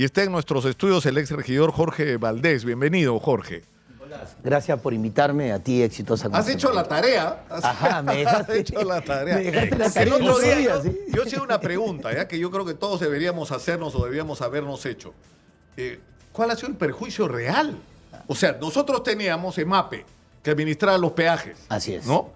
y está en nuestros estudios el ex regidor Jorge Valdés. Bienvenido, Jorge. Gracias por invitarme, a ti, exitosa. Has hecho la tarea. Ajá, me dejaste. Has hecho la tarea. Me dejaste la tarea. El otro día ¿sí? yo hice una pregunta, ¿ya? Que yo creo que todos deberíamos hacernos o deberíamos habernos hecho. ¿Cuál ha sido el perjuicio real? O sea, nosotros teníamos EMAPE, que administraba los peajes. Así es. ¿No?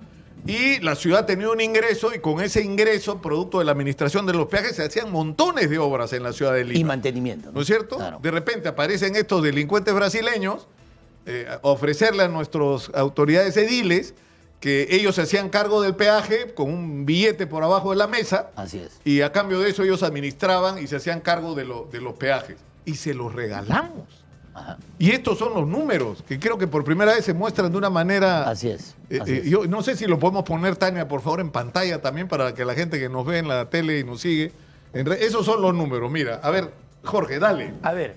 Y la ciudad tenía un ingreso y con ese ingreso, producto de la administración de los peajes, se hacían montones de obras en la ciudad de Lima. Y mantenimiento. ¿No es cierto? Claro. De repente aparecen estos delincuentes brasileños a ofrecerle a nuestras autoridades ediles que ellos se hacían cargo del peaje con un billete por abajo de la mesa. Así es. Y a cambio de eso ellos administraban y se hacían cargo de los peajes. Y se los regalamos. Ajá. Y estos son los números que creo que por primera vez se muestran de una manera... Así es. Así es. Yo no sé si lo podemos poner, Tania, por favor, en pantalla también para que la gente que nos ve en la tele y nos sigue... Esos son los números. Mira, a ver, Jorge, dale. A ver,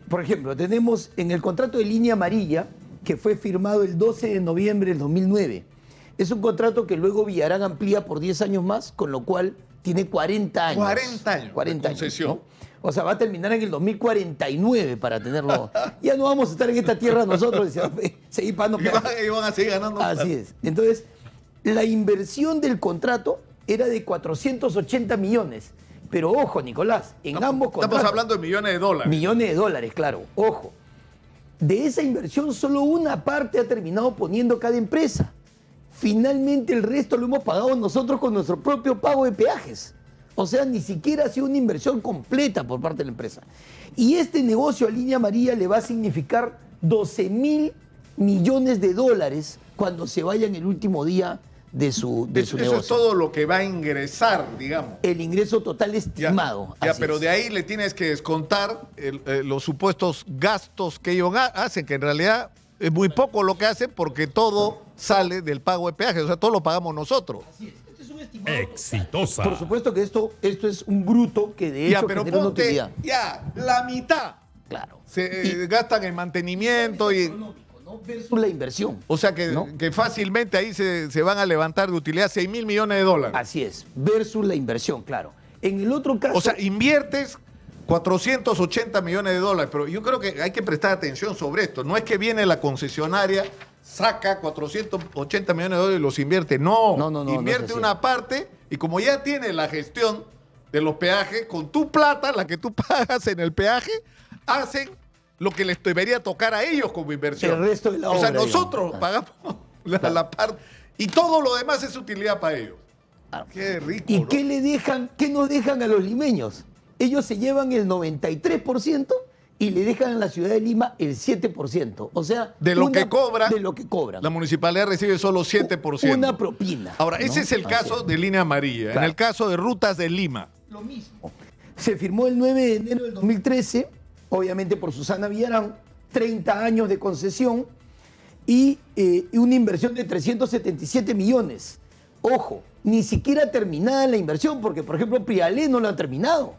por ejemplo, tenemos en el contrato de línea amarilla, que fue firmado el 12 de noviembre del 2009. Es un contrato que luego Villarán amplía por 10 años más, con lo cual tiene 40 años. 40 años 40 de concesión. años, ¿no? O sea, va a terminar en el 2049 para tenerlo. Ya no vamos a estar en esta tierra nosotros y seguir pagando peajes. Y van a seguir ganando. Así es. Entonces, la inversión del contrato era de 480 millones. Pero ojo, Nicolás, en ambos contratos... Estamos hablando de millones de dólares. Millones de dólares, claro. Ojo. De esa inversión, solo una parte ha terminado poniendo cada empresa. Finalmente, el resto lo hemos pagado nosotros con nuestro propio pago de peajes. O sea, ni siquiera ha sido una inversión completa por parte de la empresa. Y este negocio a línea amarilla le va a significar 12.000 millones de dólares cuando se vaya en el último día de su negocio. Eso es todo lo que va a ingresar, digamos. El ingreso total estimado. Ya, pero de ahí le tienes que descontar los supuestos gastos que ellos hacen, que en realidad es muy poco lo que hacen porque todo sale del pago de peajes. O sea, todo lo pagamos nosotros. Así es. Este es un estimado. Exitosa. Por supuesto que esto es un bruto que de hecho Pero genera una ponte, utilidad. la mitad Claro. se gastan en mantenimiento y... Económico, ¿no? Versus la inversión. O sea que, ¿no? que fácilmente ahí se van a levantar de utilidad 6.000 millones de dólares. Así es. Versus la inversión, claro. En el otro caso... O sea, inviertes 480 millones de dólares, pero yo creo que hay que prestar atención sobre esto. No es que viene la concesionaria, saca 480 millones de dólares y los invierte. No, invierte no es así. una parte y como ya tiene la gestión de los peajes, con tu plata, la que tú pagas en el peaje, hacen lo que les debería tocar a ellos como inversión. El resto de la O sea, obra, nosotros digamos. pagamos la parte y todo lo demás es utilidad para ellos. Claro. Qué rico, ¿Y ¿no? qué nos dejan a los limeños? Ellos se llevan el 93% y le dejan a la ciudad de Lima el 7%. O sea, De lo que cobra, de lo que cobran. la municipalidad recibe solo 7%. Una propina. Ahora, ¿no? ese es el Así caso es. de línea amarilla. Claro. En el caso de rutas de Lima. Lo mismo. Se firmó el 9 de enero del 2013, obviamente por Susana Villarán, 30 años de concesión y una inversión de 377 millones. Ojo, ni siquiera terminada la inversión, porque por ejemplo Prialé no lo ha terminado.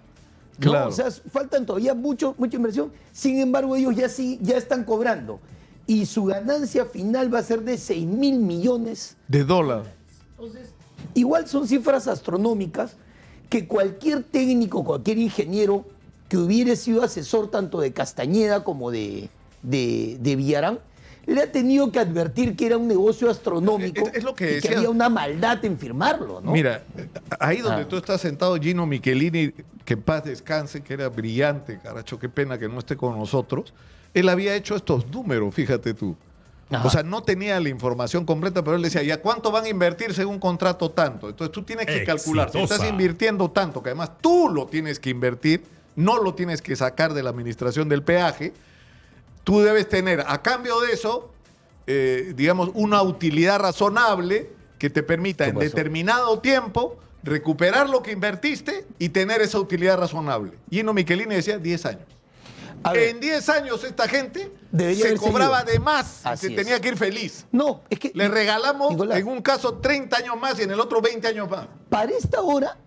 ¿no? Claro. O sea, faltan todavía mucha inversión. Sin embargo, ellos ya están cobrando. Y su ganancia final va a ser de 6.000 millones. De dólares. Entonces, igual son cifras astronómicas que cualquier técnico, cualquier ingeniero que hubiera sido asesor tanto de Castañeda como de Villarán, le ha tenido que advertir que era un negocio astronómico Es lo que y que decía. había una maldad en firmarlo, ¿no? Mira, ahí donde Ah. tú estás sentado, Gino Michelini, que en paz descanse, que era brillante, caracho, qué pena que no esté con nosotros. Él había hecho estos números, fíjate tú. Ajá. O sea, no tenía la información completa, pero él decía, ¿ya cuánto van a invertir según contrato tanto? Entonces tú tienes que calcular. Si estás Exitosa. invirtiendo tanto, que además tú lo tienes que invertir, no lo tienes que sacar de la administración del peaje, tú debes tener, a cambio de eso, digamos, una utilidad razonable que te permita en Por supuesto. determinado tiempo recuperar lo que invertiste y tener esa utilidad razonable. Gino Michelini decía 10 años. A ver, En 10 años esta gente Debería se haber cobraba seguido. de más y Así se es. tenía que ir feliz. no, es que Le regalamos Nicolás, en un caso 30 años más y en el otro 20 años más. para esta hora,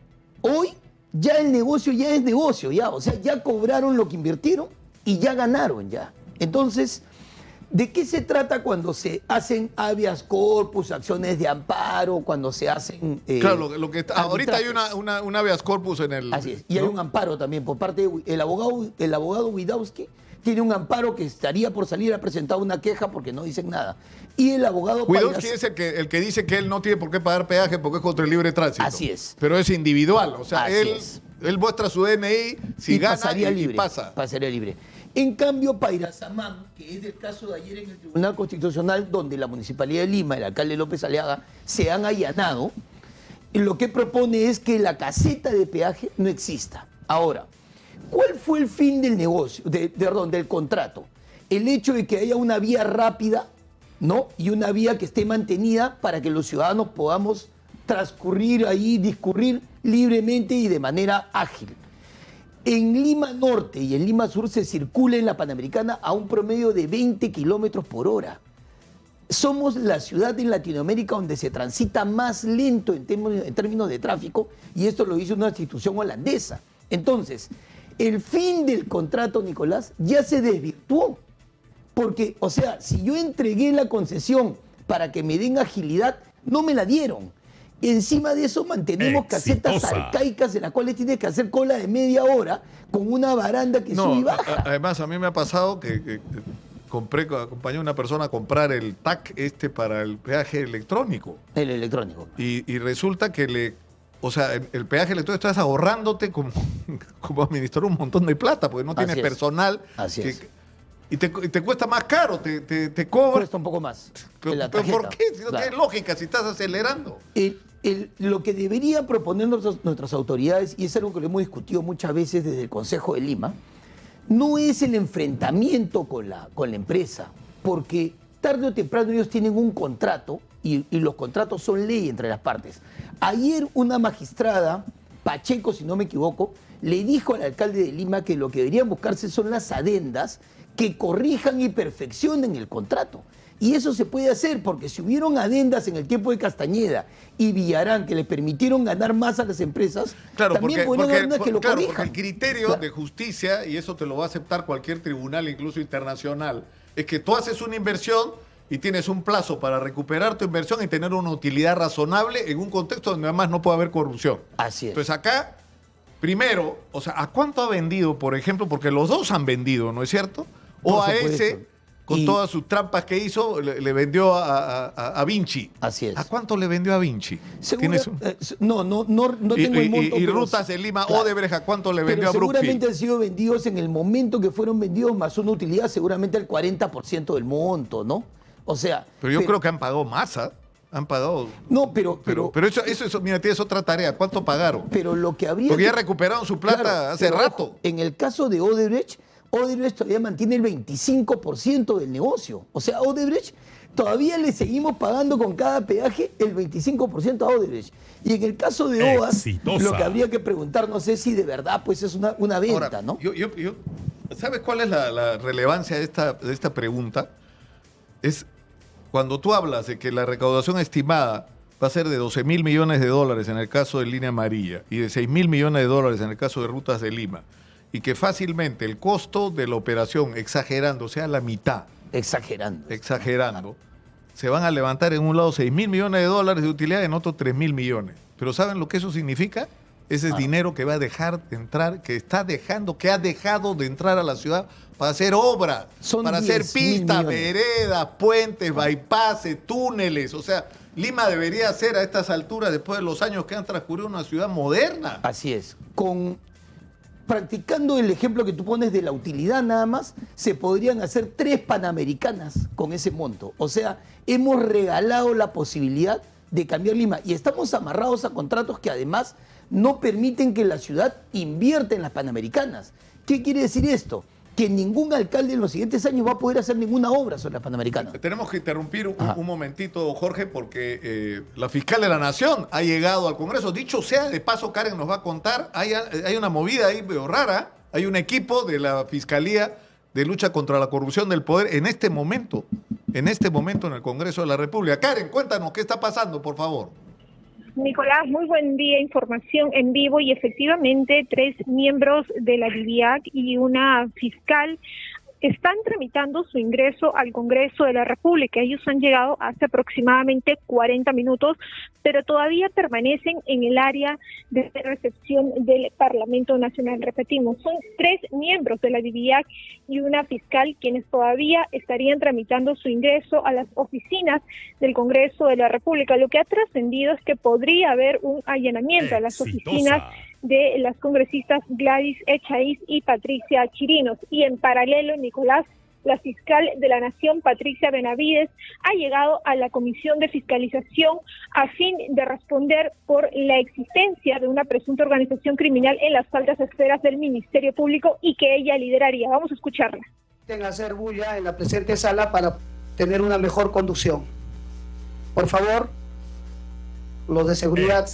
hoy, ya el negocio ya es negocio, ya. O sea, ya cobraron lo que invirtieron y ya ganaron ya. Entonces, ¿De qué se trata cuando se hacen habeas corpus, acciones de amparo, cuando se hacen Claro, lo que ahorita hay arbitrajes? una habeas corpus en el... Así es. Y ¿no? hay un amparo también por parte del abogado Widowski tiene un amparo que estaría por salir a presentar una queja porque no dicen nada. Y el abogado Widowski Payas- es el que dice que él no tiene por qué pagar peaje porque es contra el libre tránsito. Así es. Pero es individual, o sea, Así es. él muestra su DNI, si y gana pasaría y libre, pasa. pasaría libre. En cambio, Pairasamán, que es el caso de ayer en el Tribunal Constitucional, donde la Municipalidad de Lima, el alcalde López Aliaga, se han allanado, lo que propone es que la caseta de peaje no exista. Ahora, ¿cuál fue el fin del negocio, del contrato? El hecho de que haya una vía rápida, ¿no? Y una vía que esté mantenida para que los ciudadanos podamos transcurrir ahí, discurrir libremente y de manera ágil. En Lima Norte y en Lima Sur se circula en la Panamericana a un promedio de 20 kilómetros por hora. Somos la ciudad en Latinoamérica donde se transita más lento en términos de tráfico, y esto lo hizo una institución holandesa. Entonces, el fin del contrato, Nicolás, ya se desvirtuó. Porque, o sea, si yo entregué la concesión para que me den agilidad, no me la dieron. Encima de eso mantenemos casetas Exitosa. arcaicas en las cuales tienes que hacer cola de media hora con una baranda que sube y baja. Además, a mí me ha pasado que acompañé a una persona a comprar el TAC para el peaje electrónico. El electrónico. Y resulta que o sea, el peaje electrónico estás ahorrándote como administrar un montón de plata, porque no tienes Así es. personal. Así es. Y te cuesta más caro, te cobra. Cuesta un poco más. Pero, en la pero ¿por tarjeta. qué? Si no Claro. tiene lógica, si estás acelerando. Lo que deberían proponer nuestras autoridades, y es algo que lo hemos discutido muchas veces desde el Consejo de Lima, no es el enfrentamiento con la empresa, porque tarde o temprano ellos tienen un contrato y los contratos son ley entre las partes. Ayer una magistrada, Pacheco si no me equivoco, le dijo al alcalde de Lima que lo que deberían buscarse son las adendas que corrijan y perfeccionen el contrato. Y eso se puede hacer porque si hubieron adendas en el tiempo de Castañeda y Villarán que le permitieron ganar más a las empresas, Claro, también podrían haber adendas que lo porque corrijan. el criterio Claro. de justicia, y eso te lo va a aceptar cualquier tribunal, incluso internacional, es que tú haces una inversión y tienes un plazo para recuperar tu inversión y tener una utilidad razonable en un contexto donde además no puede haber corrupción. Así es. Entonces acá, primero, o sea, ¿a cuánto ha vendido, por ejemplo? Porque los dos han vendido, ¿no es cierto? Por OAS, supuesto. con Y- todas sus trampas que hizo, le vendió a Vinci. Así es. ¿A cuánto le vendió a Vinci? Segura- ¿Tienes un- no y, tengo el monto. y pero- Rutas de Lima, Claro. Odebrecht, ¿a cuánto le Pero vendió a seguramente Brookfield? han sido vendidos en el momento que fueron vendidos, más una utilidad, seguramente el 40% del monto, ¿no? O sea. Pero yo creo que han pagado más, ¿ah? Han pagado. No, pero Eso, mira, tienes otra tarea. ¿Cuánto pagaron? pero lo que habría. Porque ya que- recuperaron su plata Claro, hace pero rato. ojo, en el caso de Odebrecht todavía mantiene el 25% del negocio. O sea, Odebrecht todavía le seguimos pagando con cada peaje el 25% a Odebrecht. Y en el caso de OAS, Exitosa. lo que habría que preguntarnos es si de verdad pues es una venta, Ahora, ¿no? ¿Sabes cuál es la relevancia de esta pregunta? Es cuando tú hablas de que la recaudación estimada va a ser de 12.000 millones de dólares en el caso de Línea Amarilla y de 6.000 millones de dólares en el caso de Rutas de Lima, y que fácilmente el costo de la operación, exagerando, sea la mitad, Exagerando. se van a levantar en un lado 6.000 millones de dólares de utilidad y en otro 3.000 millones. Pero ¿saben lo que eso significa? Ese es dinero que va a dejar de entrar, que ha dejado de entrar a la ciudad para hacer obras, Son para hacer 10.000 pistas, millones. veredas, puentes, bypasses, túneles. O sea, Lima debería ser a estas alturas, después de los años que han transcurrido, una ciudad moderna. Así es. Practicando el ejemplo que tú pones de la utilidad nada más, se podrían hacer 3 Panamericanas con ese monto. O sea, hemos regalado la posibilidad de cambiar Lima y estamos amarrados a contratos que además no permiten que la ciudad invierta en las Panamericanas. ¿Qué quiere decir esto? Que ningún alcalde en los siguientes años va a poder hacer ninguna obra sobre las Panamericanas. Tenemos que interrumpir Ajá. un momentito, Jorge, porque la fiscal de la Nación ha llegado al Congreso. Dicho sea de paso, Karen nos va a contar, hay una movida ahí medio rara, hay un equipo de la Fiscalía de Lucha contra la Corrupción del Poder en este momento en el Congreso de la República. Karen, cuéntanos qué está pasando, por favor. Nicolás, muy buen día, información en vivo y efectivamente 3 miembros de la DIVIAC y una fiscal están tramitando su ingreso al Congreso de la República. Ellos han llegado hace aproximadamente 40 minutos, pero todavía permanecen en el área de recepción del Parlamento Nacional. Repetimos, son 3 miembros de la DIVIAC y una fiscal quienes todavía estarían tramitando su ingreso a las oficinas del Congreso de la República. Lo que ha trascendido es que podría haber un allanamiento a las oficinas de las congresistas Gladys Echaíz y Patricia Chirinos. Y en paralelo, Nicolás, la fiscal de la Nación, Patricia Benavides, ha llegado a la Comisión de Fiscalización a fin de responder por la existencia de una presunta organización criminal en las altas esferas del Ministerio Público y que ella lideraría. Vamos a escucharla. Tenga hacer bulla en la presente sala para tener una mejor conducción. Por favor, los de seguridad,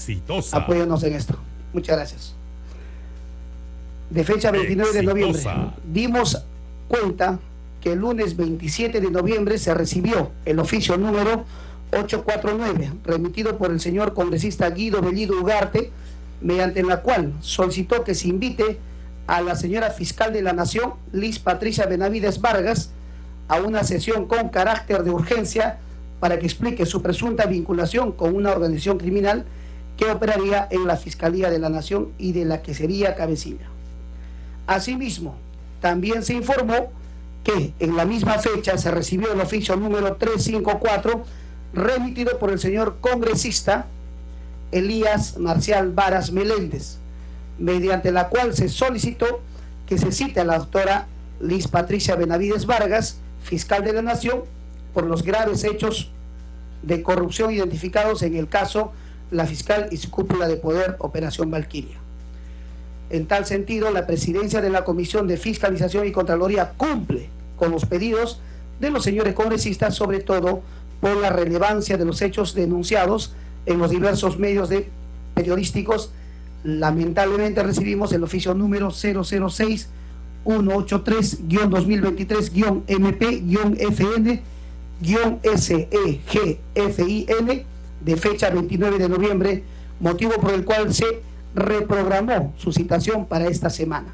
apóyennos en esto. Muchas gracias. De fecha 29 de noviembre, dimos cuenta que el lunes 27 de noviembre se recibió el oficio número 849, remitido por el señor congresista Guido Bellido Ugarte, mediante la cual solicitó que se invite a la señora fiscal de la Nación, Liz Patricia Benavides Vargas, a una sesión con carácter de urgencia para que explique su presunta vinculación con una organización criminal que operaría en la Fiscalía de la Nación y de la que sería cabecilla. Asimismo, también se informó que en la misma fecha se recibió el oficio número 354 remitido por el señor congresista Elías Marcial Varas Meléndez, mediante la cual se solicitó que se cite a la doctora Liz Patricia Benavides Vargas, fiscal de la Nación, por los graves hechos de corrupción identificados en el caso La Fiscal y su cúpula de poder, Operación Valquiria. En tal sentido, la presidencia de la Comisión de Fiscalización y Contraloría cumple con los pedidos de los señores congresistas, sobre todo por la relevancia de los hechos denunciados en los diversos medios periodísticos. Lamentablemente recibimos el oficio número 006-183-MP-FN-SEGFIN de fecha 29 de noviembre, motivo por el cual se reprogramó su citación para esta semana.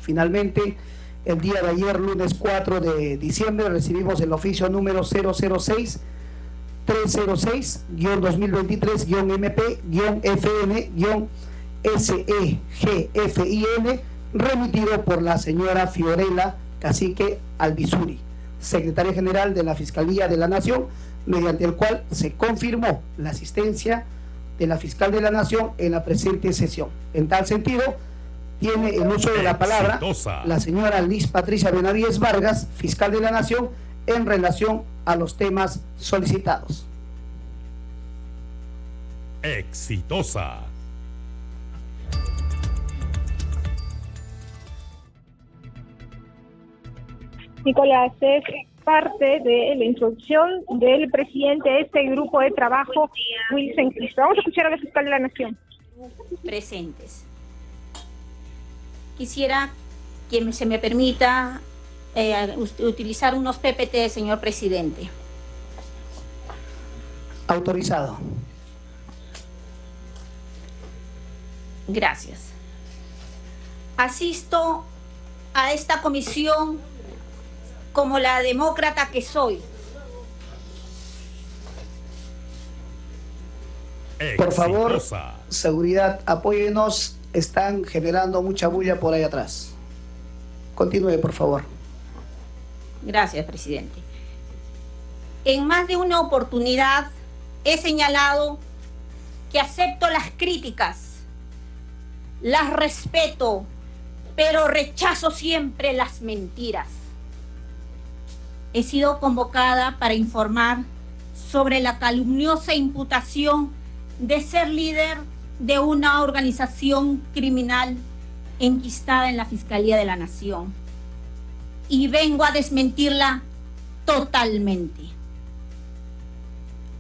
Finalmente, el día de ayer, lunes 4 de diciembre, recibimos el oficio número 006-306-MP-FN-SEGFIN, remitido por la señora Fiorella Cacique Albizuri, secretaria general de la Fiscalía de la Nación, mediante el cual se confirmó la asistencia de la fiscal de la Nación en la presente sesión. En tal sentido, tiene el uso de la palabra la señora Liz Patricia Benavides Vargas, fiscal de la Nación, en relación a los temas solicitados. Exitosa. Nicolás, es parte de la introducción del presidente de este grupo de trabajo, Wilson Cristo. Vamos a escuchar a la fiscal de la Nación. Presentes. Quisiera que se me permita utilizar unos PPT, señor presidente. Autorizado. Gracias. Asisto a esta comisión como la demócrata que soy. Por favor, seguridad, apóyenos. Están generando mucha bulla por ahí atrás. Continúe, por favor. Gracias, presidente. En más de una oportunidad he señalado que acepto las críticas, las respeto, pero rechazo siempre las mentiras. He sido convocada para informar sobre la calumniosa imputación de ser líder de una organización criminal enquistada en la Fiscalía de la Nación. Y vengo a desmentirla totalmente.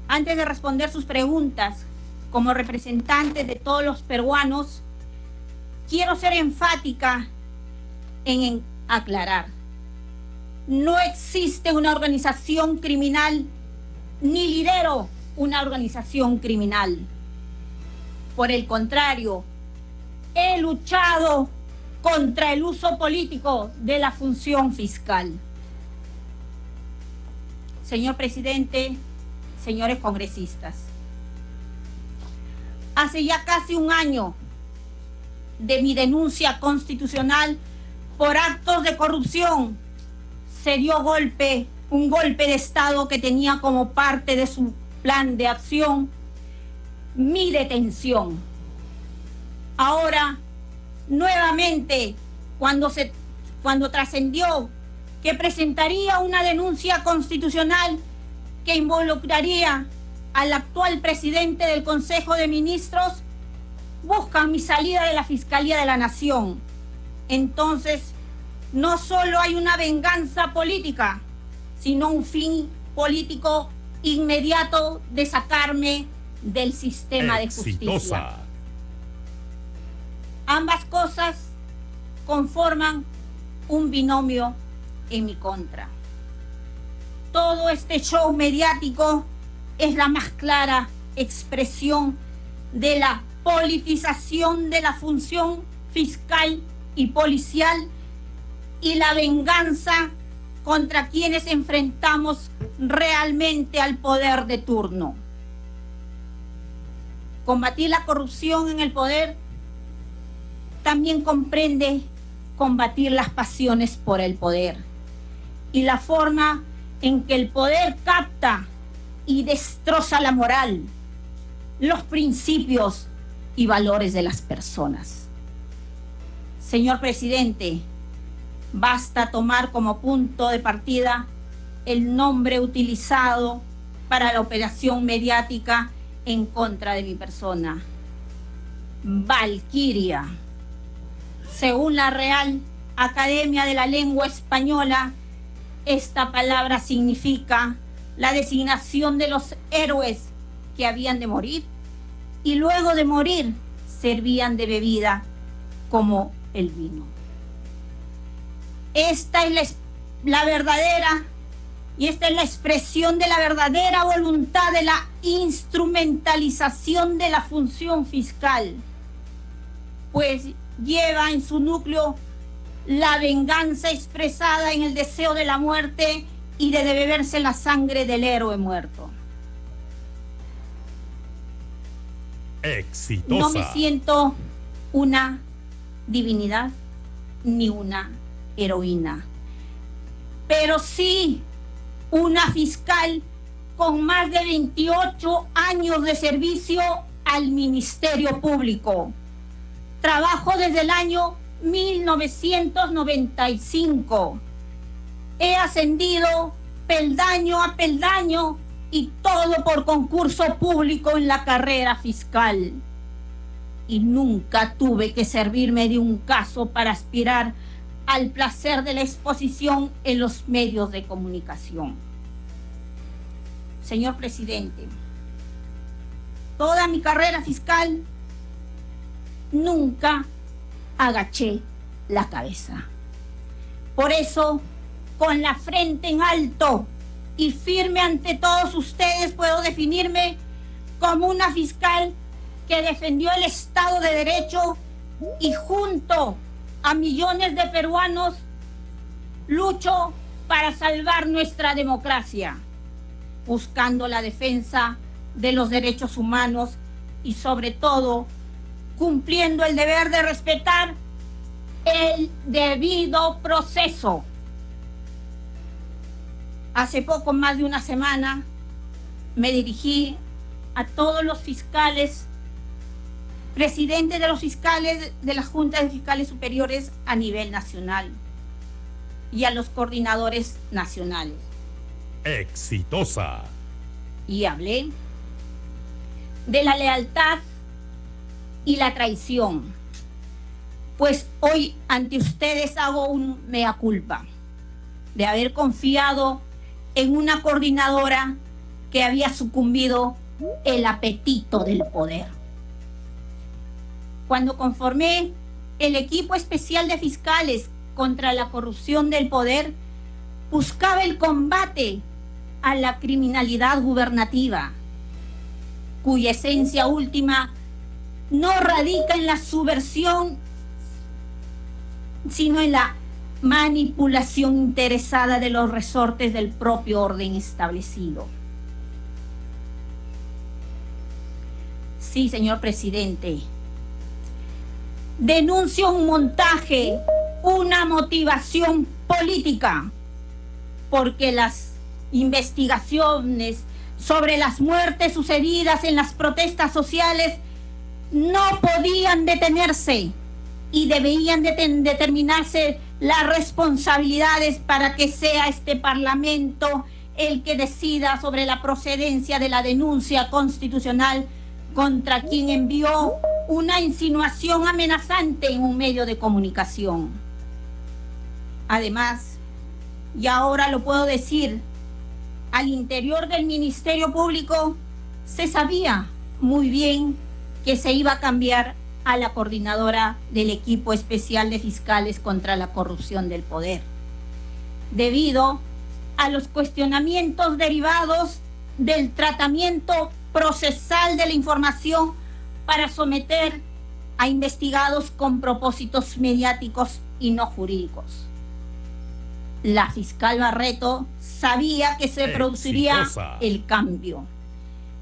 Antes de responder sus preguntas, como representante de todos los peruanos, quiero ser enfática en aclarar. No existe una organización criminal, ni lidero una organización criminal. Por el contrario, he luchado contra el uso político de la función fiscal. Señor presidente, señores congresistas, hace ya casi un año de mi denuncia constitucional por actos de corrupción, se dio un golpe de Estado que tenía como parte de su plan de acción mi detención. Ahora, nuevamente, cuando trascendió que presentaría una denuncia constitucional que involucraría al actual presidente del Consejo de Ministros, buscan mi salida de la Fiscalía de la Nación. Entonces, no solo hay una venganza política, sino un fin político inmediato de sacarme del sistema de justicia. Ambas cosas conforman un binomio en mi contra. Todo este show mediático es la más clara expresión de la politización de la función fiscal y policial y la venganza contra quienes enfrentamos realmente al poder de turno. Combatir la corrupción en el poder también comprende combatir las pasiones por el poder y la forma en que el poder capta y destroza la moral, los principios y valores de las personas. Señor presidente, basta tomar como punto de partida el nombre utilizado para la operación mediática en contra de mi persona: Valquiria. Según la Real Academia de la Lengua Española, esta palabra significa la designación de los héroes que habían de morir y luego de morir servían de bebida como el vino. Esta es la verdadera y esta es la expresión de la verdadera voluntad de la instrumentalización de la función fiscal, pues lleva en su núcleo la venganza expresada en el deseo de la muerte y de beberse la sangre del héroe muerto. Exitosa. No me siento una divinidad ni una heroína, pero sí una fiscal con más de 28 años de servicio al Ministerio Público. Trabajo desde el año 1995. He ascendido peldaño a peldaño y todo por concurso público en la carrera fiscal. Y nunca tuve que servirme de un caso para aspirar al placer de la exposición en los medios de comunicación. Señor presidente, toda mi carrera fiscal nunca agaché la cabeza. Por eso, con la frente en alto y firme ante todos ustedes, puedo definirme como una fiscal que defendió el Estado de Derecho y junto a millones de peruanos lucho para salvar nuestra democracia, buscando la defensa de los derechos humanos y sobre todo cumpliendo el deber de respetar el debido proceso. Hace poco más de una semana me dirigí a todos los fiscales, presidentes de los fiscales de las juntas de fiscales superiores a nivel nacional y a los coordinadores nacionales. Exitosa. Y hablé de la lealtad y la traición, pues hoy ante ustedes hago un mea culpa de haber confiado en una coordinadora que había sucumbido el apetito del poder. Cuando conformé el equipo especial de fiscales contra la corrupción del poder, buscaba el combate a la criminalidad gubernativa, cuya esencia última no radica en la subversión sino en la manipulación interesada de los resortes del propio orden establecido. Sí, señor presidente. Denuncio un montaje, una motivación política, porque las investigaciones sobre las muertes sucedidas en las protestas sociales no podían detenerse y debían determinarse las responsabilidades para que sea este Parlamento el que decida sobre la procedencia de la denuncia constitucional contra quien envió una insinuación amenazante en un medio de comunicación. Además, y ahora lo puedo decir, al interior del Ministerio Público se sabía muy bien que se iba a cambiar a la coordinadora del equipo especial de fiscales contra la corrupción del poder, debido a los cuestionamientos derivados del tratamiento procesal de la información para someter a investigados con propósitos mediáticos y no jurídicos. La fiscal Barreto sabía que se produciría el cambio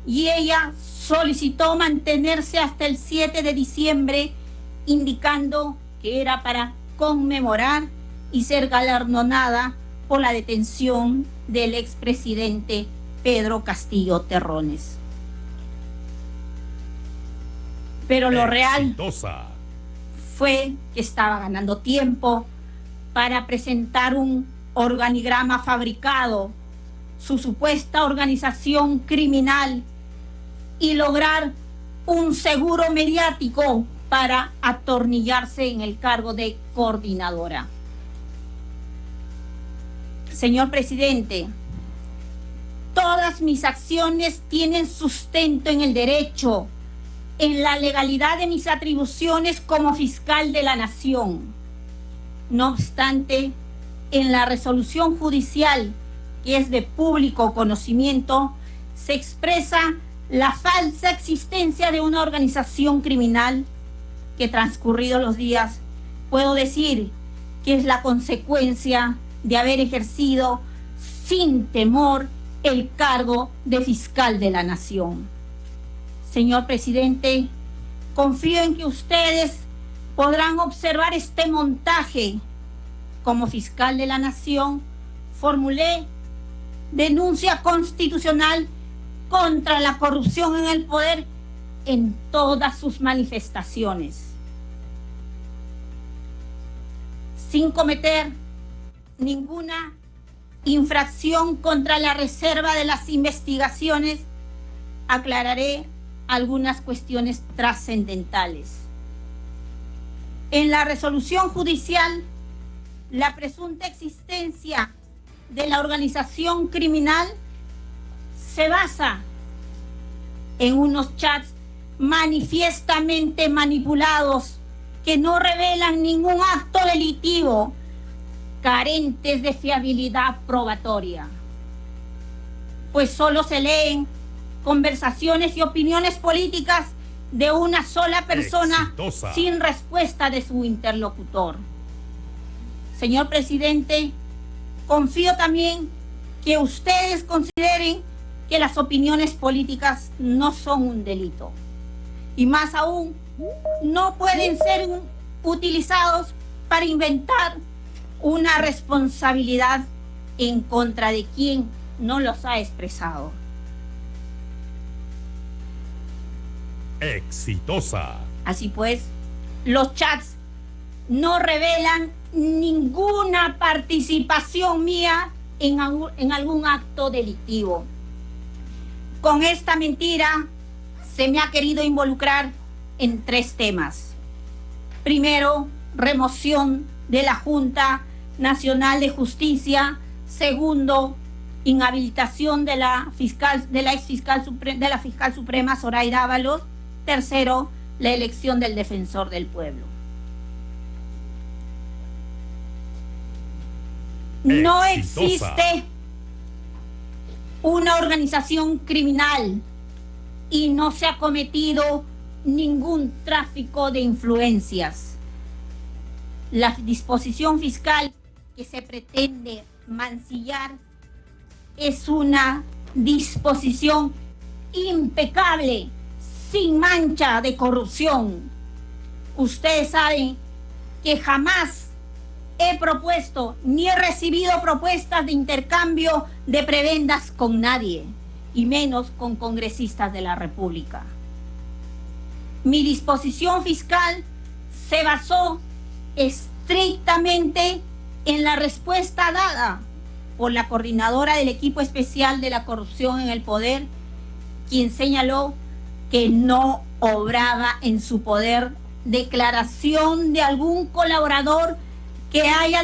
y ella solicitó mantenerse hasta el 7 de diciembre, indicando que era para conmemorar y ser galardonada por la detención del expresidente Pedro Castillo Terrones. Pero lo real fue que estaba ganando tiempo para presentar un organigrama fabricado, su supuesta organización criminal, y lograr un seguro mediático para atornillarse en el cargo de coordinadora. Señor presidente, todas mis acciones tienen sustento en el derecho, en la legalidad de mis atribuciones como fiscal de la nación. No obstante, en la resolución judicial, que es de público conocimiento, se expresa la falsa existencia de una organización criminal que, transcurridos los días, puedo decir que es la consecuencia de haber ejercido sin temor el cargo de fiscal de la nación. Señor presidente, confío en que ustedes podrán observar este montaje. Como fiscal de la nación, formulé denuncia constitucional contra la corrupción en el poder en todas sus manifestaciones, sin cometer ninguna infracción contra la reserva de las investigaciones. Aclararé algunas cuestiones trascendentales. En la resolución judicial, la presunta existencia de la organización criminal se basa en unos chats manifiestamente manipulados que no revelan ningún acto delictivo, carentes de fiabilidad probatoria, pues solo se leen conversaciones y opiniones políticas de una sola persona sin respuesta de su interlocutor. Señor presidente, confío también que ustedes consideren que las opiniones políticas no son un delito, y más aún, no pueden ser utilizados para inventar una responsabilidad en contra de quien no los ha expresado. Exitosa. Así pues, los chats no revelan ninguna participación mía en algún acto delictivo. Con esta mentira se me ha querido involucrar en 3 temas. Primero, remoción de la Junta Nacional de Justicia. Segundo, inhabilitación de la fiscal suprema Zoraida Ábalos. Tercero, la elección del defensor del pueblo. No existe una organización criminal y no se ha cometido ningún tráfico de influencias. La disposición fiscal que se pretende mancillar es una disposición impecable, sin mancha de corrupción. Ustedes saben que jamás he propuesto ni he recibido propuestas de intercambio de prebendas con nadie, y menos con congresistas de la República. Mi disposición fiscal se basó estrictamente en la respuesta dada por la coordinadora del equipo especial de la corrupción en el poder, quien señaló que no obraba en su poder declaración de algún colaborador que haya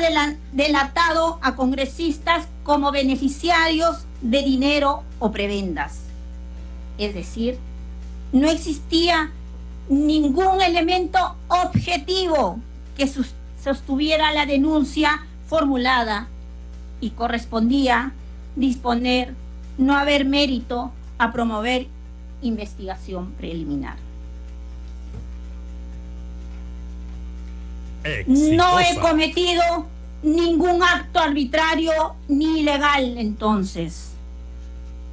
delatado a congresistas como beneficiarios de dinero o prebendas. Es decir, no existía ningún elemento objetivo que sostuviera la denuncia formulada y correspondía disponer no haber mérito a promover investigación preliminar. Exitosa. No he cometido ningún acto arbitrario ni ilegal, entonces.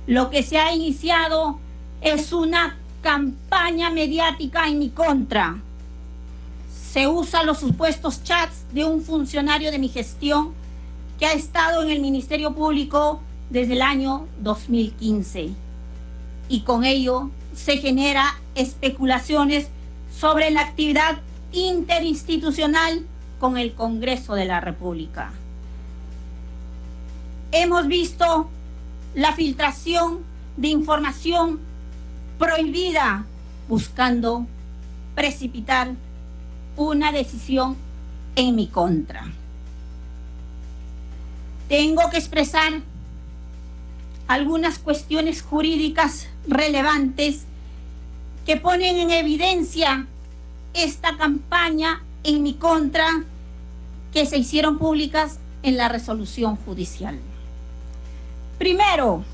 Lo que se ha iniciado es una campaña mediática en mi contra. Se usan los supuestos chats de un funcionario de mi gestión que ha estado en el Ministerio Público desde el año 2015. Y con ello se genera especulaciones sobre la actividad interinstitucional con el Congreso de la República. Hemos visto la filtración de información prohibida buscando precipitar una decisión en mi contra. Tengo que expresar algunas cuestiones jurídicas relevantes que ponen en evidencia esta campaña en mi contra, que se hicieron públicas en la resolución judicial. Primero,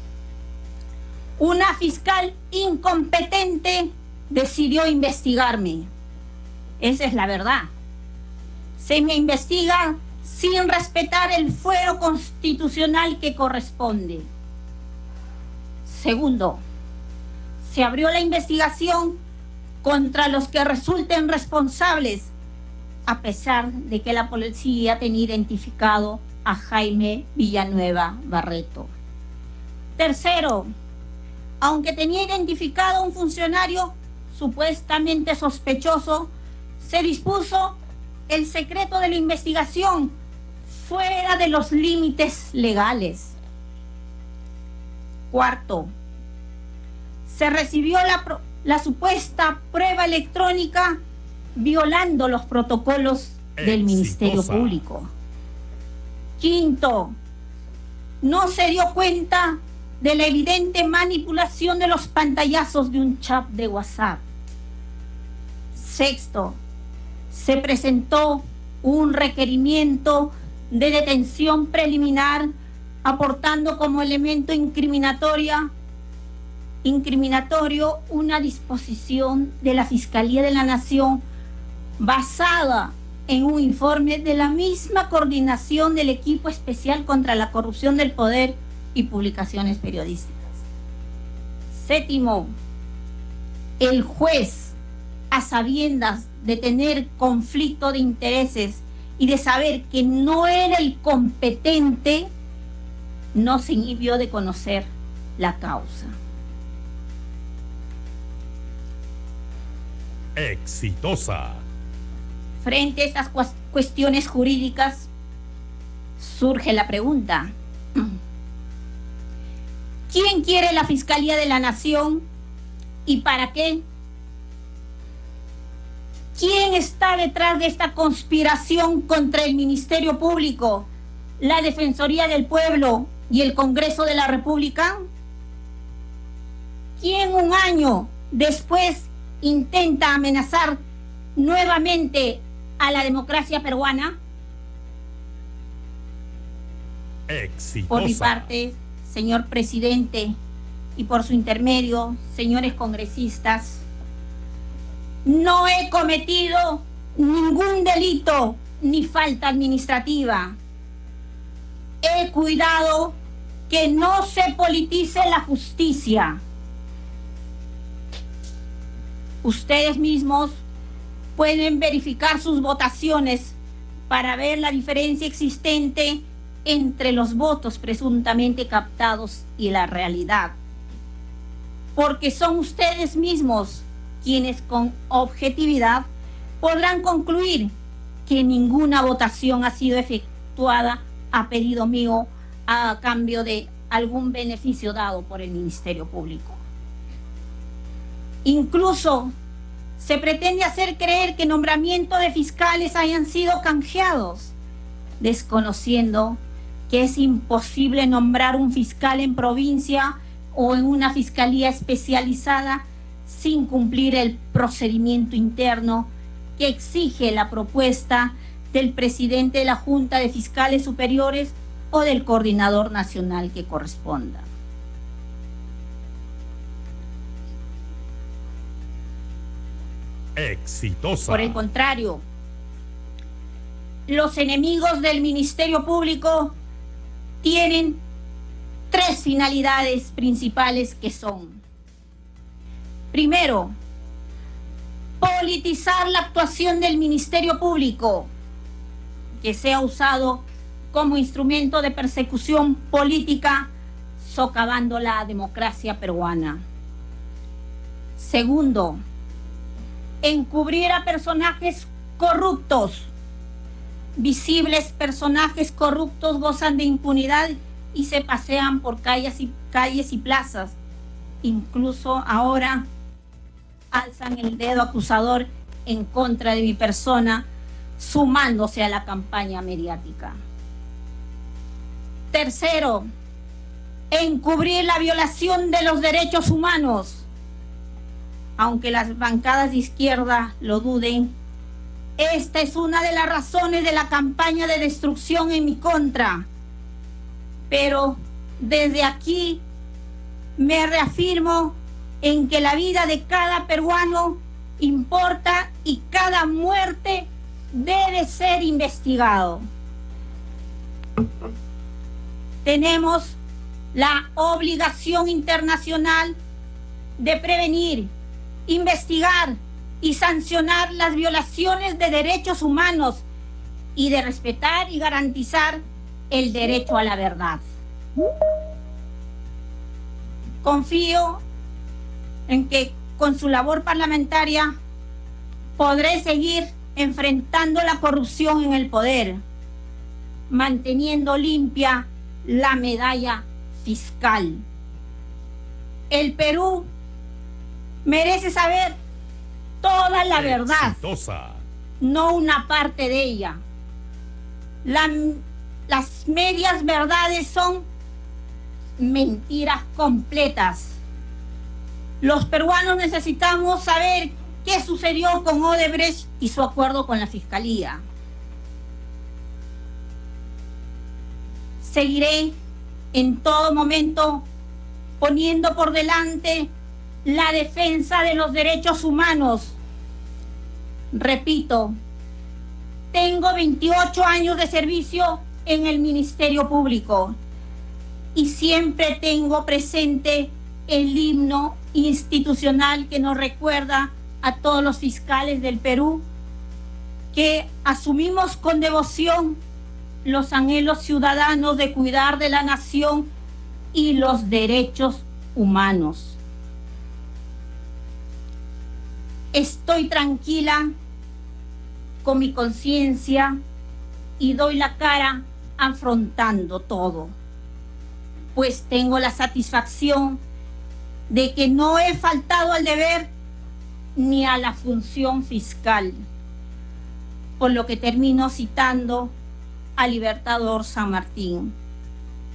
una fiscal incompetente decidió investigarme. Esa es la verdad. Se me investiga sin respetar el fuero constitucional que corresponde. Segundo, se abrió la investigación contra los que resulten responsables, a pesar de que la policía tenía identificado a Jaime Villanueva Barreto. Tercero, aunque tenía identificado a un funcionario supuestamente sospechoso, se dispuso el secreto de la investigación fuera de los límites legales. Cuarto, se recibió la supuesta prueba electrónica violando los protocolos del Ministerio Público. Quinto, no se dio cuenta de la evidente manipulación de los pantallazos de un chat de WhatsApp. Sexto, se presentó un requerimiento de detención preliminar aportando como elemento incriminatorio una disposición de la Fiscalía de la Nación basada en un informe de la misma coordinación del equipo especial contra la corrupción del poder y publicaciones periodísticas. Séptimo, el juez, a sabiendas de tener conflicto de intereses y de saber que no era el competente, no se inhibió de conocer la causa. Exitosa. Frente a estas cuestiones jurídicas, surge la pregunta: ¿quién quiere la Fiscalía de la Nación y para qué? ¿Quién está detrás de esta conspiración contra el Ministerio Público, la Defensoría del Pueblo y el Congreso de la República? ¿Quién un año después intenta amenazar nuevamente a la democracia peruana? Exitosa. Por mi parte, señor presidente, y por su intermedio, señores congresistas, no he cometido ningún delito ni falta administrativa. He cuidado que no se politice la justicia. Ustedes mismos pueden verificar sus votaciones para ver la diferencia existente entre los votos presuntamente captados y la realidad. Porque son ustedes mismos quienes con objetividad podrán concluir que ninguna votación ha sido efectuada a pedido mío a cambio de algún beneficio dado por el Ministerio Público. Incluso se pretende hacer creer que nombramientos de fiscales hayan sido canjeados, desconociendo que es imposible nombrar un fiscal en provincia o en una fiscalía especializada sin cumplir el procedimiento interno que exige la propuesta del presidente de la Junta de Fiscales Superiores o del coordinador nacional que corresponda. Exitosa. Por el contrario, los enemigos del Ministerio Público tienen tres finalidades principales que son: primero, politizar la actuación del Ministerio Público, que sea usado como instrumento de persecución política, socavando la democracia peruana. Segundo, encubrir a personajes corruptos. Visibles personajes corruptos gozan de impunidad y se pasean por calles y plazas. Incluso ahora alzan el dedo acusador en contra de mi persona, sumándose a la campaña mediática. Tercero, encubrir la violación de los derechos humanos. Aunque las bancadas de izquierda lo duden, esta es una de las razones de la campaña de destrucción en mi contra. Pero desde aquí me reafirmo en que la vida de cada peruano importa y cada muerte debe ser investigado. Tenemos la obligación internacional de prevenir, investigar y sancionar las violaciones de derechos humanos y de respetar y garantizar el derecho a la verdad. Confío en que con su labor parlamentaria podré seguir enfrentando la corrupción en el poder, manteniendo limpia la medalla fiscal. El Perú merece saber toda la verdad, Exitosa. no una parte de ella. Las medias verdades son mentiras completas. Los peruanos necesitamos saber qué sucedió con Odebrecht y su acuerdo con la Fiscalía. Seguiré en todo momento poniendo por delante la defensa de los derechos humanos. Repito, tengo 28 años de servicio en el Ministerio Público y siempre tengo presente el himno institucional que nos recuerda a todos los fiscales del Perú que asumimos con devoción los anhelos ciudadanos de cuidar de la nación y los derechos humanos. Estoy tranquila con mi conciencia y doy la cara afrontando todo, pues tengo la satisfacción de que no he faltado al deber ni a la función fiscal, por lo que termino citando al Libertador San Martín: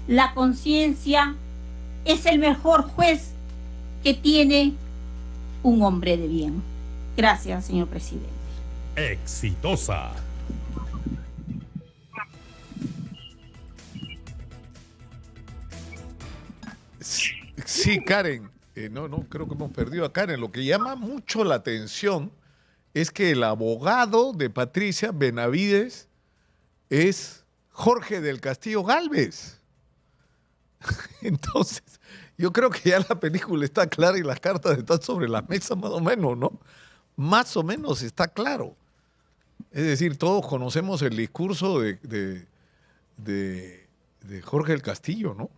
la conciencia es el mejor juez que tiene un hombre de bien. Gracias, señor presidente. Exitosa. Sí, Karen. No, creo que hemos perdido a Karen. Lo que llama mucho la atención es que el abogado de Patricia, Benavides, es Jorge del Castillo Gálvez. Entonces, yo creo que ya la película está clara y las cartas están sobre la mesa más o menos, ¿no? Más o menos está claro. Es decir, todos conocemos el discurso de Jorge del Castillo, ¿no?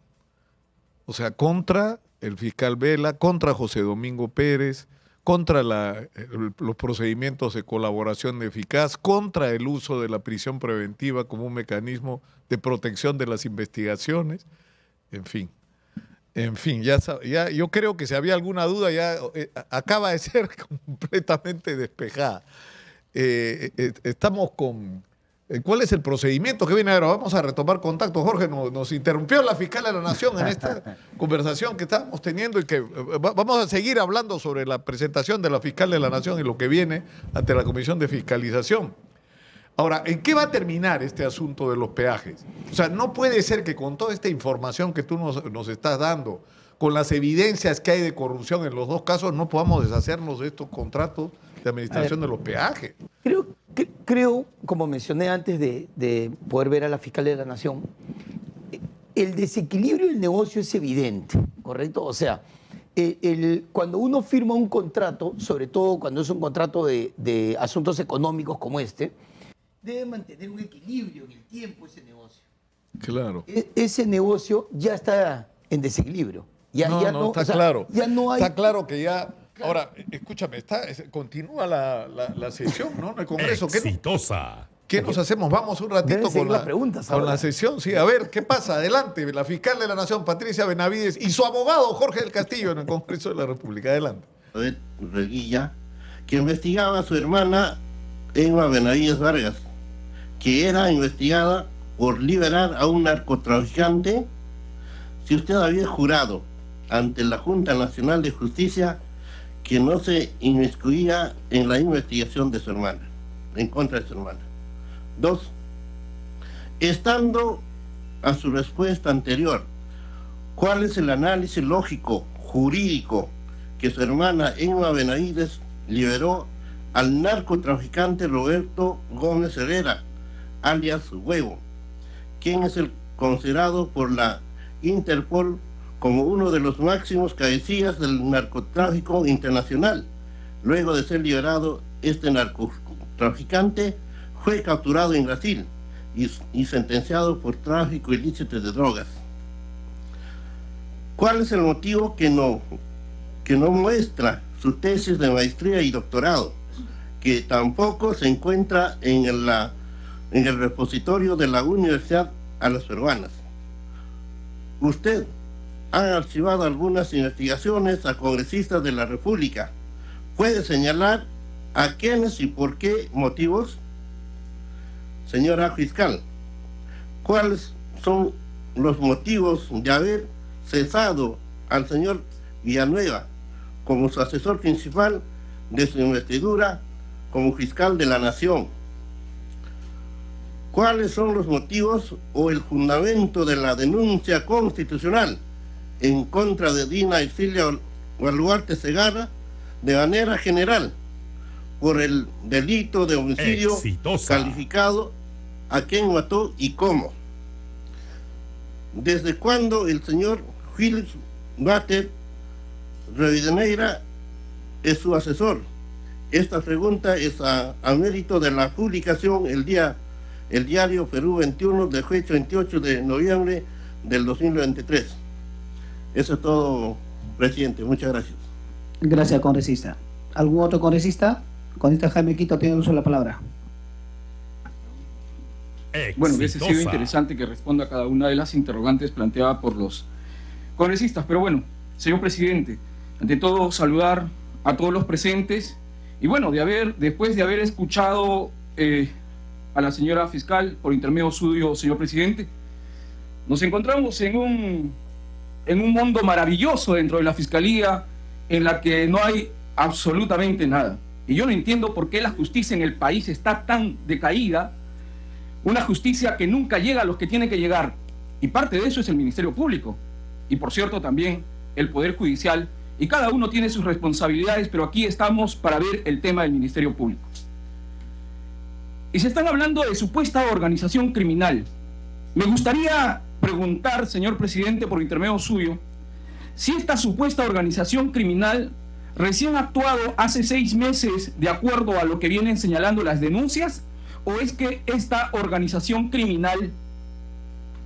O sea, contra el fiscal Vela, contra José Domingo Pérez, contra los procedimientos de colaboración eficaz, contra el uso de la prisión preventiva como un mecanismo de protección de las investigaciones. En fin, ya yo creo que si había alguna duda ya acaba de ser completamente despejada. Estamos con... ¿Cuál es el procedimiento que viene ahora? Vamos a retomar contacto. Jorge, nos interrumpió la fiscal de la Nación en esta conversación que estábamos teniendo y que vamos a seguir hablando sobre la presentación de la fiscal de la Nación y lo que viene ante la Comisión de Fiscalización. Ahora, ¿en qué va a terminar este asunto de los peajes? O sea, no puede ser que con toda esta información que tú nos estás dando, con las evidencias que hay de corrupción en los dos casos, no podamos deshacernos de estos contratos de administración de los peajes. Creo, como mencioné antes de poder ver a la fiscal de la Nación, el desequilibrio del negocio es evidente, ¿correcto? O sea, cuando uno firma un contrato, sobre todo cuando es un contrato de asuntos económicos como este, debe mantener un equilibrio en el tiempo ese negocio. Claro. Ese negocio ya está en desequilibrio. Está claro. Ya no hay... Está claro que ya... Ahora, escúchame, continúa la sesión, ¿no? En el Congreso. Exitosa. ¿Qué nos hacemos? Vamos un ratito con la sesión. Sí, a ver, ¿qué pasa? Adelante, la fiscal de la Nación, Patricia Benavides, y su abogado, Jorge del Castillo, en el Congreso de la República. Adelante. Reguilla, que investigaba a su hermana Emma Benavides Vargas, que era investigada por liberar a un narcotraficante. Si usted había jurado ante la Junta Nacional de Justicia que no se inmiscuía en la investigación de su hermana, en contra de su hermana. 2. Estando a su respuesta anterior, ¿cuál es el análisis lógico, jurídico, que su hermana Emma Benavides liberó al narcotraficante Roberto Gómez Herrera, alias Huevo, quien es el considerado por la Interpol como uno de los máximos cabecillas del narcotráfico internacional? Luego de ser liberado, este narcotraficante fue capturado en Brasil y sentenciado por tráfico ilícito de drogas. ¿Cuál es el motivo que no muestra su tesis de maestría y doctorado, que tampoco se encuentra en el repositorio de la Universidad a las Peruanas? Usted ha archivado algunas investigaciones a congresistas de la República. ¿Puede señalar a quiénes y por qué motivos? Señora fiscal, ¿cuáles son los motivos de haber cesado al señor Villanueva como su asesor principal de su investidura como fiscal de la Nación? ¿Cuáles son los motivos o el fundamento de la denuncia constitucional en contra de Dina Ercilia Boluarte Segarra de manera general por el delito de homicidio calificado? ¿A quién mató y cómo? ¿Desde cuándo el señor Philip Bater Rivadeneira es su asesor? Esta pregunta es a mérito de la publicación el diario Perú 21 de fecha 28 de noviembre del 2023. Eso es todo, presidente. Muchas gracias. Gracias, congresista. ¿Algún otro congresista? Congresista Jaime Quito tiene uso de la palabra. Bueno, hubiese sido interesante que responda a cada una de las interrogantes planteadas por los congresistas, pero bueno, señor presidente, ante todo saludar a todos los presentes y bueno, después de haber escuchado a la señora fiscal por intermedio suyo, señor presidente, nos encontramos en un mundo maravilloso dentro de la fiscalía en la que no hay absolutamente nada. Y yo no entiendo por qué la justicia en el país está tan decaída. Una justicia que nunca llega a los que tiene que llegar. Y parte de eso es el Ministerio Público. Y por cierto también el Poder Judicial. Y cada uno tiene sus responsabilidades, pero aquí estamos para ver el tema del Ministerio Público. y se están hablando de supuesta organización criminal. Me gustaría preguntar, señor presidente, por intermedio suyo, si esta supuesta organización criminal recién ha actuado hace 6 meses de acuerdo a lo que vienen señalando las denuncias, o es que esta organización criminal,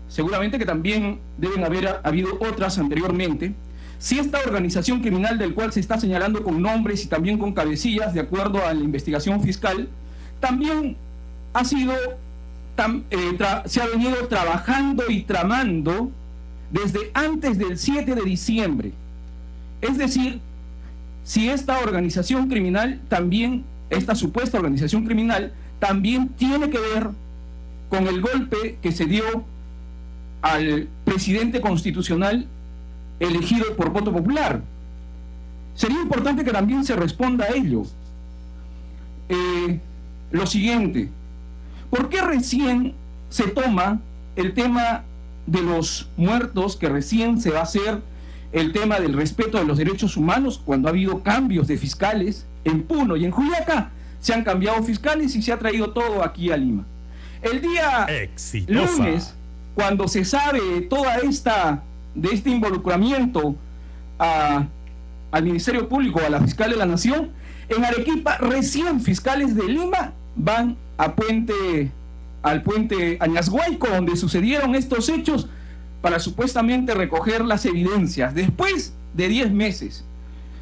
seguramente que también deben haber habido otras anteriormente, si esta organización criminal del cual se está señalando con nombres y también con cabecillas de acuerdo a la investigación fiscal, también ha sido, se ha venido trabajando y tramando desde antes del 7 de diciembre. Es decir, si esta organización criminal también, esta supuesta organización criminal, también tiene que ver con el golpe que se dio al presidente constitucional elegido por voto popular. Sería importante que también se responda a ello. Lo siguiente, ¿por qué recién se toma el tema de los muertos, que recién se va a hacer el tema del respeto de los derechos humanos, cuando ha habido cambios de fiscales en Puno y en Juliaca? Se han cambiado fiscales y se ha traído todo aquí a Lima. El día lunes, cuando se sabe de este involucramiento al Ministerio Público, a la fiscal de la Nación, en Arequipa recién fiscales de Lima van al puente Añashuayco, donde sucedieron estos hechos, para supuestamente recoger las evidencias después de 10 meses.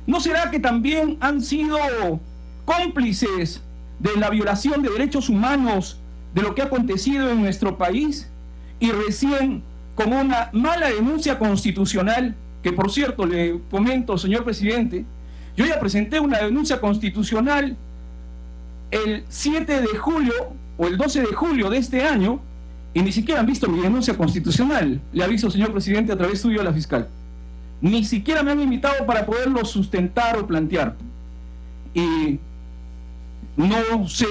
¿No será que también han sido cómplices de la violación de derechos humanos de lo que ha acontecido en nuestro país? Y recién, con una mala denuncia constitucional, que por cierto le comento, señor presidente, yo ya presenté una denuncia constitucional el 7 de julio o el 12 de julio de este año, y ni siquiera han visto mi denuncia constitucional. Le aviso, señor presidente, a través suyo a la fiscal. Ni siquiera me han invitado para poderlo sustentar o plantear. Y no sé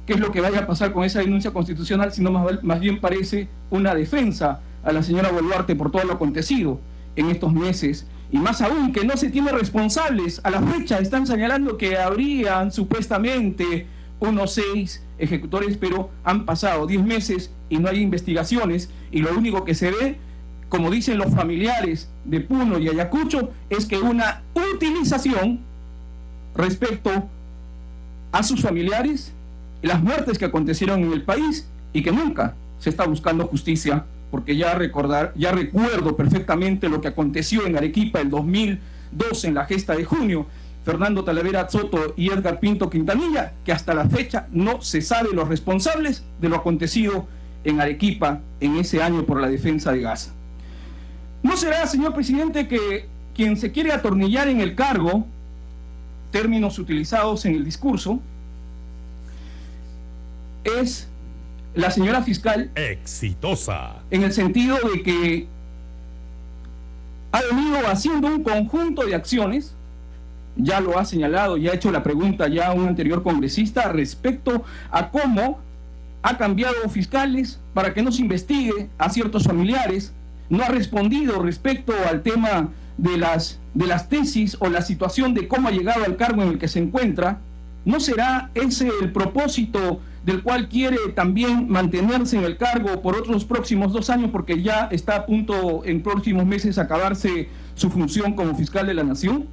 qué es lo que vaya a pasar con esa denuncia constitucional, sino más bien parece una defensa a la señora Boluarte por todo lo acontecido en estos meses, y más aún que no se tiene responsables. A la fecha están señalando que habrían supuestamente unos 6 ejecutores, pero han pasado 10 meses y no hay investigaciones, y lo único que se ve, como dicen los familiares de Puno y Ayacucho, es que una utilización respecto a sus familiares y las muertes que acontecieron en el país, y que nunca se está buscando justicia, porque ya recuerdo perfectamente lo que aconteció en Arequipa el 2002 en la gesta de junio, Fernando Talavera Soto y Edgar Pinto Quintanilla, que hasta la fecha no se sabe los responsables de lo acontecido en Arequipa en ese año por la defensa de Gaza. ¿No será, señor presidente, que quien se quiere atornillar en el cargo, términos utilizados en el discurso, es la señora fiscal exitosa, en el sentido de que ha venido haciendo un conjunto de acciones? Ya lo ha señalado y ha hecho la pregunta ya a un anterior congresista respecto a cómo ha cambiado fiscales para que no se investigue a ciertos familiares, no ha respondido respecto al tema de las tesis o la situación de cómo ha llegado al cargo en el que se encuentra. ¿No será ese el propósito del cual quiere también mantenerse en el cargo por otros próximos 2 años, porque ya está a punto en próximos meses acabarse su función como fiscal de la Nación?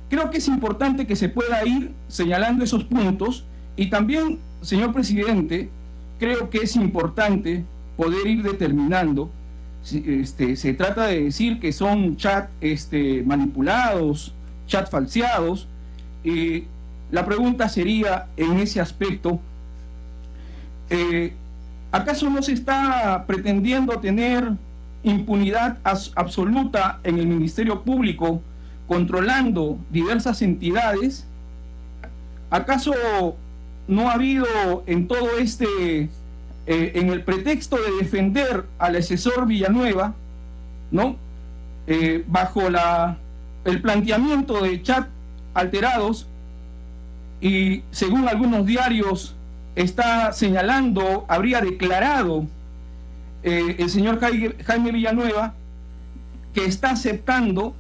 Creo que es importante que se pueda ir señalando esos puntos, y también, señor presidente, creo que es importante poder ir determinando. Se trata de decir que son chat manipulados, chat falseados. La pregunta sería en ese aspecto, ¿acaso no se está pretendiendo tener impunidad absoluta en el Ministerio Público, controlando diversas entidades? ¿Acaso no ha habido en todo en el pretexto de defender al asesor Villanueva, ¿no? Bajo el planteamiento de chat alterados, y según algunos diarios está señalando, habría declarado el señor Jaime Villanueva que está aceptando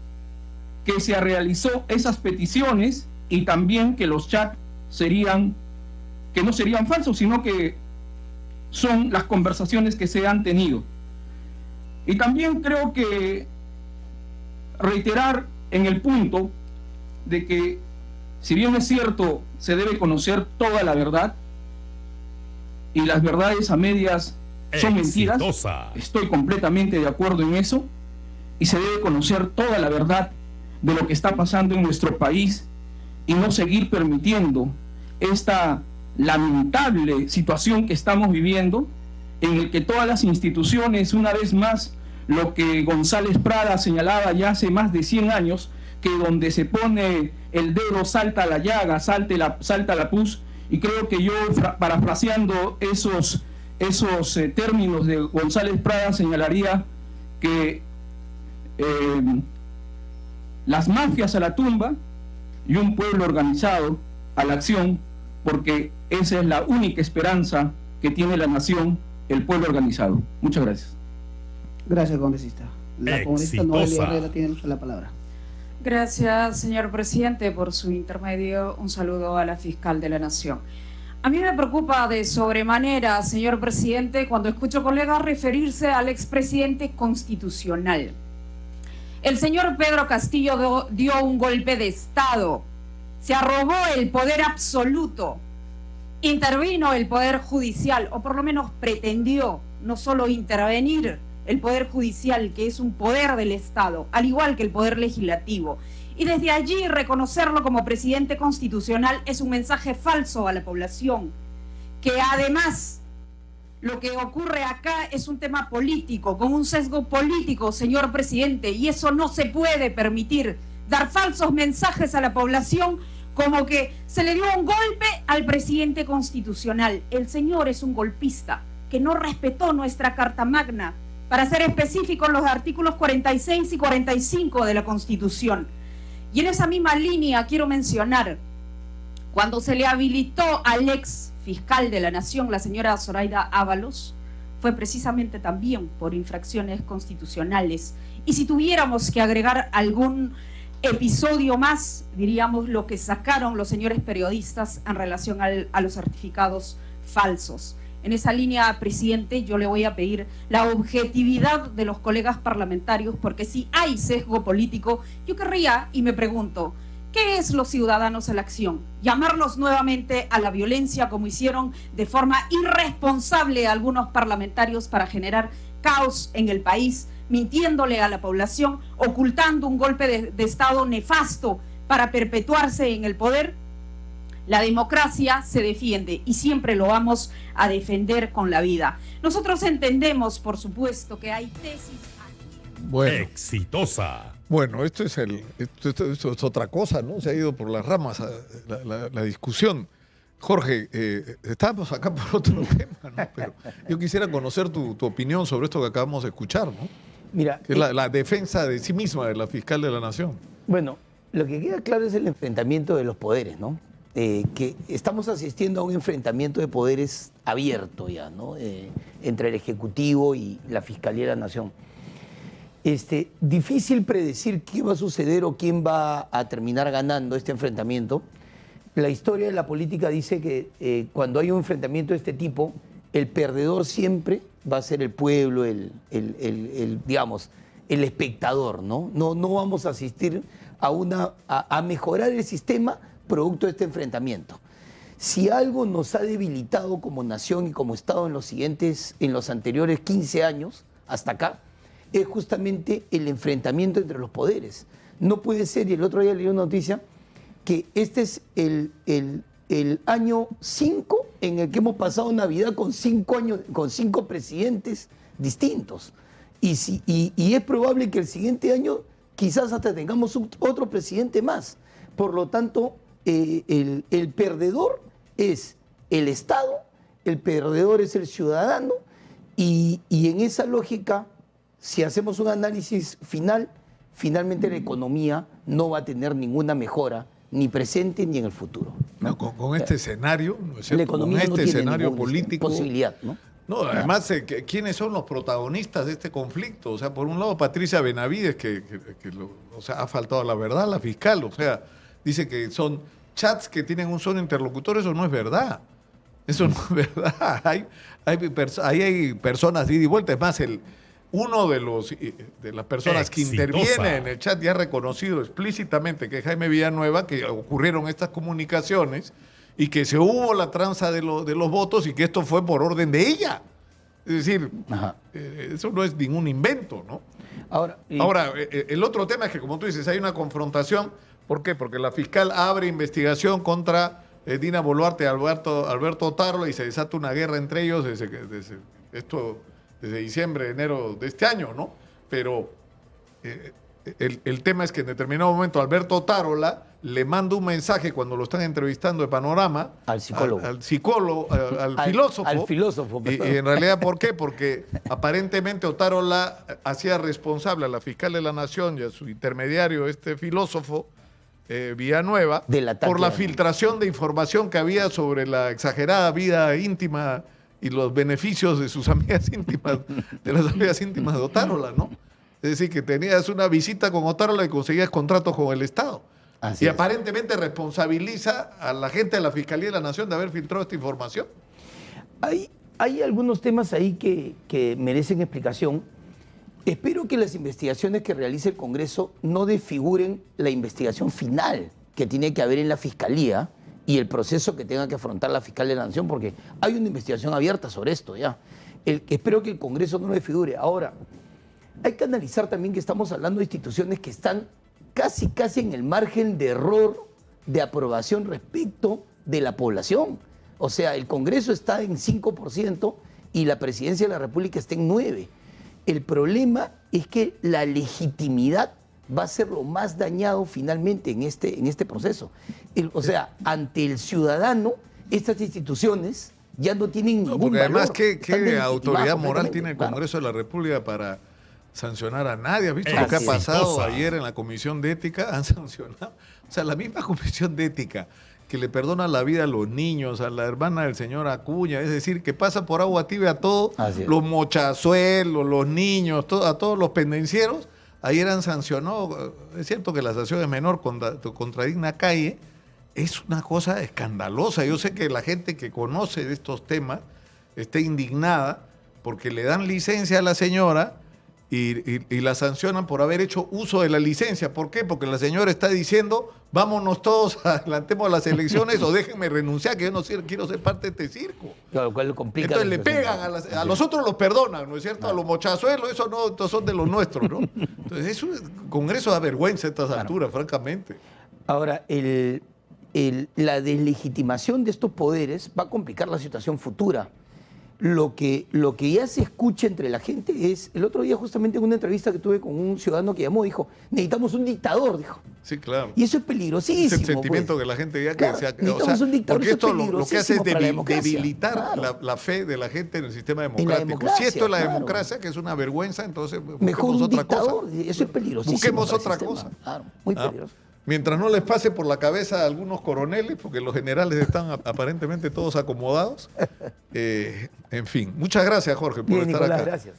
que se realizó esas peticiones, y también que los chats no serían falsos, sino que son las conversaciones que se han tenido. Y también creo que reiterar en el punto de que, si bien es cierto, se debe conocer toda la verdad, y las verdades a medias son mentiras, estoy completamente de acuerdo en eso, y se debe conocer toda la verdad de lo que está pasando en nuestro país y no seguir permitiendo esta lamentable situación que estamos viviendo, en el que todas las instituciones, una vez más, lo que González Prada señalaba ya hace más de 100 años, que donde se pone el dedo salta la llaga, salta la pus, y creo que yo, parafraseando esos términos de González Prada, señalaría que las mafias a la tumba y un pueblo organizado a la acción, porque esa es la única esperanza que tiene la nación, el pueblo organizado. Muchas gracias. Gracias, congresista. La congresista Noelia Herrera tiene la palabra. Gracias, señor presidente, por su intermedio. Un saludo a la fiscal de la Nación. A mí me preocupa de sobremanera, señor presidente, cuando escucho colegas referirse al expresidente constitucional. El señor Pedro Castillo dio un golpe de Estado, se arrogó el poder absoluto, intervino el Poder Judicial, o por lo menos pretendió no solo intervenir el Poder Judicial, que es un poder del Estado, al igual que el Poder Legislativo. Y desde allí reconocerlo como presidente constitucional es un mensaje falso a la población, que además lo que ocurre acá es un tema político, con un sesgo político, señor presidente, y eso no se puede permitir, dar falsos mensajes a la población como que se le dio un golpe al presidente constitucional. El señor es un golpista que no respetó nuestra Carta Magna, para ser específicos los artículos 46 y 45 de la Constitución. Y en esa misma línea quiero mencionar, cuando se le habilitó al ex fiscal de la Nación, la señora Zoraida Ábalos, fue precisamente también por infracciones constitucionales. Y si tuviéramos que agregar algún episodio más, diríamos lo que sacaron los señores periodistas en relación a los certificados falsos. En esa línea, presidente, yo le voy a pedir la objetividad de los colegas parlamentarios, porque si hay sesgo político, yo querría, y me pregunto, ¿qué es los ciudadanos a la acción? ¿Llamarlos nuevamente a la violencia como hicieron de forma irresponsable a algunos parlamentarios para generar caos en el país, mintiéndole a la población, ocultando un golpe de Estado nefasto para perpetuarse en el poder? La democracia se defiende y siempre lo vamos a defender con la vida. Nosotros entendemos, por supuesto, que hay tesis... Bueno. Exitosa. Bueno, esto es otra cosa, ¿no? Se ha ido por las ramas la discusión. Jorge, estábamos acá por otro tema, ¿no? Pero yo quisiera conocer tu opinión sobre esto que acabamos de escuchar, ¿no? Mira, que es la defensa de sí misma de la fiscal de la Nación. Bueno, lo que queda claro es el enfrentamiento de los poderes, ¿no? Que estamos asistiendo a un enfrentamiento de poderes abierto ya, ¿no? Entre el Ejecutivo y la Fiscalía de la Nación. Difícil predecir qué va a suceder o quién va a terminar ganando este enfrentamiento. La historia de la política dice que cuando hay un enfrentamiento de este tipo, el perdedor siempre va a ser el pueblo, digamos, el espectador, ¿no? No vamos a asistir a mejorar el sistema producto de este enfrentamiento. Si algo nos ha debilitado como nación y como Estado en los anteriores 15 años hasta acá, es justamente el enfrentamiento entre los poderes. No puede ser, y el otro día leí una noticia, que este es el año 5 en el que hemos pasado Navidad con 5 presidentes distintos. Y es probable que el siguiente año quizás hasta tengamos otro presidente más. Por lo tanto, el perdedor es el Estado, el perdedor es el ciudadano, y en esa lógica, si hacemos un análisis finalmente la economía no va a tener ninguna mejora, ni presente ni en el futuro. No, con este escenario, ¿no es cierto? La economía con este no tiene escenario ninguna político. posibilidad, ¿no? No, además, ¿quiénes son los protagonistas de este conflicto? O sea, por un lado, Patricia Benavides, o sea, ha faltado la verdad, la fiscal, o sea, dice que son chats que tienen un solo interlocutor, eso no es verdad. Eso no es verdad. Ahí hay personas de ida y vuelta. Es más, uno de las personas que interviene en el chat ya ha reconocido explícitamente que Jaime Villanueva, que ocurrieron estas comunicaciones y que se hubo la tranza de los votos y que esto fue por orden de ella. Es decir, eso no es ningún invento, ¿no? Ahora, el otro tema es que, como tú dices, hay una confrontación. ¿Por qué? Porque la fiscal abre investigación contra Dina Boluarte y Alberto Otárola y se desata una guerra entre ellos desde diciembre, enero de este año, ¿no? Pero el tema es que en determinado momento Alberto Otárola le manda un mensaje cuando lo están entrevistando de Panorama al psicólogo, al filósofo. Al filósofo. Y en realidad, ¿por qué? Porque aparentemente Otárola hacía responsable a la fiscal de la Nación y a su intermediario, este filósofo, Villanueva, por la filtración de información que había sobre la exagerada vida íntima y los beneficios de sus amigas íntimas, de las amigas íntimas de Otárola, ¿no? Es decir, que tenías una visita con Otárola y conseguías contratos con el Estado. Y aparentemente responsabiliza a la gente de la Fiscalía de la Nación de haber filtrado esta información. Hay algunos temas ahí que merecen explicación. Espero que las investigaciones que realice el Congreso no desfiguren la investigación final que tiene que haber en la Fiscalía y el proceso que tenga que afrontar la fiscal de la Nación, porque hay una investigación abierta sobre esto ya. Espero que el Congreso no lo desfigure. Ahora, hay que analizar también que estamos hablando de instituciones que están casi en el margen de error de aprobación respecto de la población. O sea, el Congreso está en 5% y la Presidencia de la República está en 9%. El problema es que la legitimidad va a ser lo más dañado finalmente en este proceso. O sea, ante el ciudadano, estas instituciones ya no tienen ningún porque valor. Además, ¿qué autoridad moral tiene el Congreso de la República para sancionar a nadie? ¿Has visto lo que ha pasado ayer en la Comisión de Ética? Han sancionado. O sea, la misma Comisión de Ética que le perdona la vida a los niños, a la hermana del señor Acuña, es decir, que pasa por agua tibia a todos los mochazuelos, los niños, a todos los pendencieros. Ayer han sancionado. Es cierto que la sanción es menor contra Digna Calle. Es una cosa escandalosa. Yo sé que la gente que conoce de estos temas está indignada porque le dan licencia a la señora y la sancionan por haber hecho uso de la licencia. ¿Por qué? Porque la señora está diciendo, vámonos todos, adelantemos las elecciones o déjenme renunciar, que yo no quiero ser parte de este circo. Lo cual complica. Entonces le pegan, a los otros los perdonan, ¿no es cierto? A los mochazuelos, eso no, estos son de los nuestros, ¿no? Entonces es un Congreso da vergüenza a estas alturas, francamente. Ahora, la deslegitimación de estos poderes va a complicar la situación futura. Lo que ya se escucha entre la gente es, el otro día justamente en una entrevista que tuve con un ciudadano que llamó, dijo, necesitamos un dictador, dijo. Sí, claro. Y eso es peligrosísimo. Es el sentimiento que la gente ya claro, necesitamos un dictador, porque esto lo que hace es debilitar la fe de la gente en el sistema democrático. Si esto es la democracia, que es una vergüenza, entonces busquemos otra cosa. Eso es peligrosísimo. Busquemos otra cosa. Claro, muy peligroso. Mientras no les pase por la cabeza a algunos coroneles, porque los generales están aparentemente todos acomodados. En fin, muchas gracias, Jorge, por estar acá. Gracias.